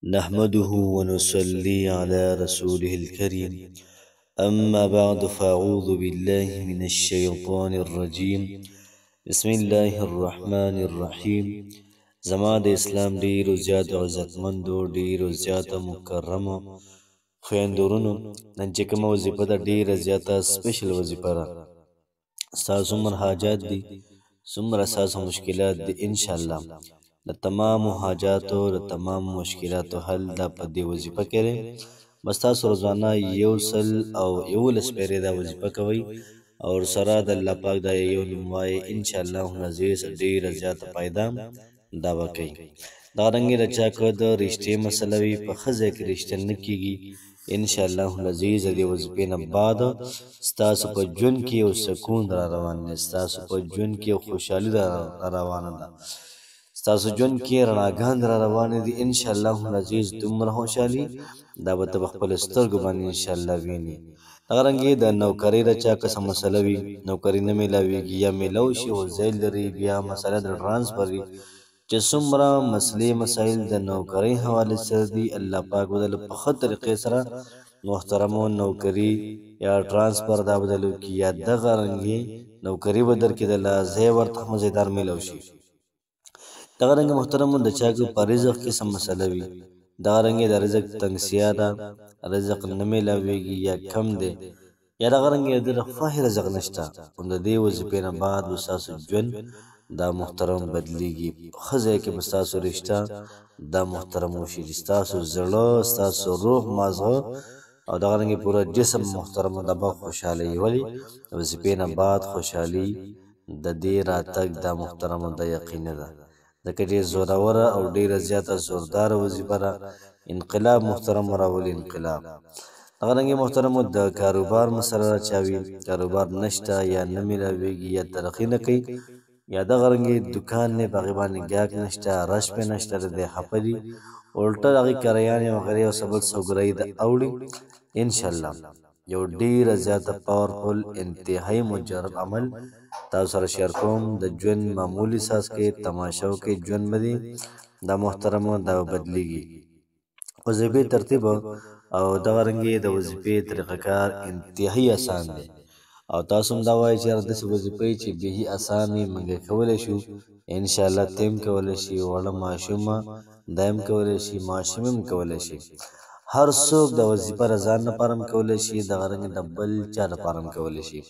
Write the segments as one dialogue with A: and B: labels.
A: نحمده ونصلي على رسوله الكريم. أما بعد فأعوذ بالله من الشيطان الرجيم. بسم الله الرحمن الرحيم. زما د اسلام ډیرو زیات عزتمندو ډیرو زیاته مکرمو خویندورونو، نن چې کومه وظیفه ده ډیره زیاته سپیشل وظیفه ده. ستاسو څومره حاجات دي، څومره ستاسو مشکلات دي، انشاءالله د تمامو حاجاتو د تمامو مشکلاتو حل دا په دې وظیفه کې دی. بس تاسو روزانه 100 او 11 پیرې دا وظیفه کوئ او سره د الله پاک دا یو نوم وایئ، انشاءالله العزیز ډیره زیاته فایده دا به کوي. دغه رنګې د چا که د رشتې مسله وي، په ښه ځای کې رشته نه کېږي، انشاءالله العزیز د دې وظیفې نه بعد ستاسو په ژوند کې یو سکون را روان دی، ستاسو په ژوند کې یو خوشحالي را روانه ده، ستاسو ژوند کې رڼاګان را روانې دي، انشاءالله العزیز دومره خوشحالي دا به ته په خپلو سترګو باندې انشاءالله وینې. دغه رنګې د نوکرۍ د چا که څه مسله وي، نوکري نه میلاویږي یا میلاو شي خو ځای لري، بیا مسله د ټرانسفر وي، چې څومره مسلې مسایل د نوکرۍ حوالې سره دي، الله پاک به دله په ښه طریقې سره محترمو نوکري یا ټرانسفر دا به دله وکړي، یا دغه رنګې نوکري به درکړي دله ځای ورته مزیدار میلاو شي. دغه رنګ محترمو د چا که په رزق کې څه مسله وي، دغه رنګې د رزق تنګسیا ده، رزق نه میلاویږي یا کم دی، یا دغه رنګې د رفاه رزق نشته، نو د دې وظیفې نه بعد به ستاسو ژوند دا محترم بدلیږي، ښه ځای کې به ستاسو رشته دا محترم وشي، ستاسو زړه ستاسو روح مازغه او دغه رنګې پوره جسم محترمو دا به خوشحاله وي. ولې د وظیفې نه بعد خوشحالي د دې راتګ دا محترمو دا یقیني ده، ځکه ډېر زوروره او ډېره زیاته زورداره وظیفه ده. انقلاب محترم راولي، انقلاب. دغه رنګې محترمو د کاروبار مسله را چا وي، کاروبار نشته یا نه میلاویږي یا ترقي نه کوي، یا دغه رنګې دکان نه په هغې باندې ګاهک نشته، رش پې نشته، د دی خفه دي، الټه د هغې کریانې وغیرې او سبل سوګرۍ د اوړي، انشاءالله یو ډېره زیاته پاورفل انتهایي مجرب عمل تاسو سره شیر کوم. د ژوند معمولي ساز کې تماشو کې ژوند به دي دا محترمو دا بدلیږي. وظیفې ترتیب او دغه رنګې د وظیفې طریقه کار انتهایي اسان دی، او تاسو هم دا وایئ چې یاره داسې وظیفې چې بېخي اسان وي موږ یې کولی شو، انشاءالله ته هم کولی شي، وړه ماشومه دا هم کولی شي، ماشوم هم کولی شي، هر څوک د وظیفه د ځان لپاره هم کولی شي، دغه رنګې د بل چا لپاره هم کولی شي.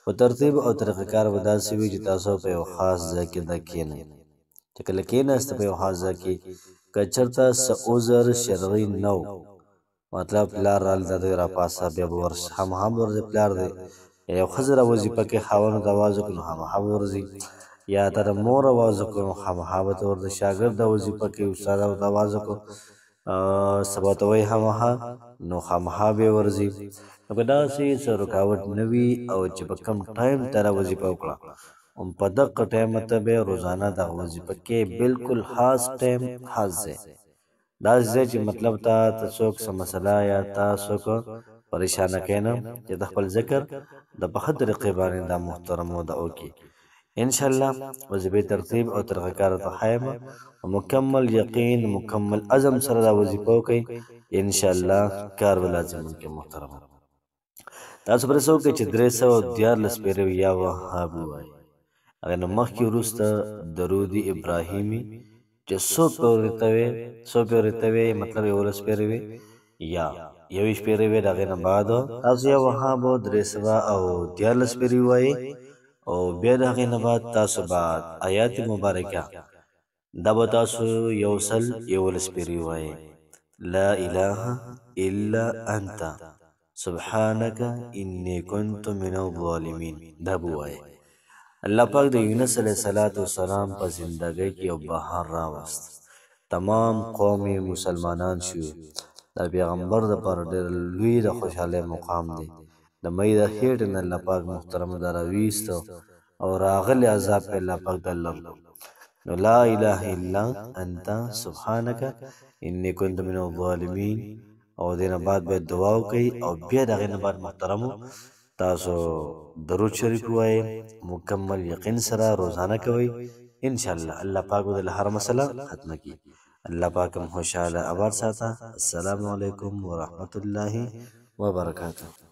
A: په ترتیب او طریقه کار به داسې وي چې تاسو په یو خاص ځای کې دا کښېنئ، چې کله کښېناست په یو خاص ځای کې که چېرته څه عذر شرعي نه و، مطلب پلار رالده دی راپاڅه بیا به خامخا به ورځي، پلار دی یا یو ښځه را وظیفه کوي خاوند ورته اواز وکړي نو خامخا به ورځي، یا ته د مور اواز وکړو نو خامخا به ته ورځې، شاګرد د وظیفه کوي استاد ورته اواز وکړو څه به ته وایي خامخا نو خامخا به یې ورځي. نو که داسې څه رکاوټ نه وي او چې په کم ټایم ته را وظیفه وکړه په دغه ټایم ته به روزانه دغه وظیفه کې بالکل خاص ټایم خاص ځای، داسې ځای چې مطلب ته څوک څه مسله یا تا څوک پریشانه کوي نه، چې د خپل ذکر د په ښه طریقې باندې دا محترمو دا وکړي. انشاءالله وظیفې ترتیب او طریقه کار ته ښایم، مکمل یقین مکمل عزم سره دا وظیفه وکړئ، انشاءالله کار به لازم وکړي. محترمو تاسو پرې څه وکړئ چې 314 پیرې یا وهاب ووایئ، هغې نه مخکې وروسته درود ابراهیمي چې 100 پیرې وي، مطلب 11 پیرې وي یا 21 پیرې وي، د هغې نه بعد تاسو یا وهاب 314 پیرې ووایئ، او بیا د هغې نه بعد تاسو بعد آیات مبارکه دا به تاسو 111 پیرې ووایئ، لا اله الا انت سبحانك انی کنت من الظالمین، دا به ووایئ. الله پاک د یونس علیه السلام په زندګۍ کې یو بهار راوست، تمام قوم مسلمانان شو، د پیغمبر دپاره ډېر لوی د خوشحالۍ مقام دی. د مۍ د خېټې نه الله پاک محترم دا راویسته او راغلی عذاب په الله پاک دا لر کړ. نو لا اله الا انت سبحانك انی کنت من الظالمین، او دې نه بعد باید دعا وکئ، او بیا د هغې نه بعد محترمو تاسو درود شریف ووایئ، مکمل یقین سره روزانه کوئ، انشاءالله الله پاک به د هر مسله ختمه کړي. الله پاک هم خوشاله آباد ساته. السلام علیکم ورحمت الله وبرکاته.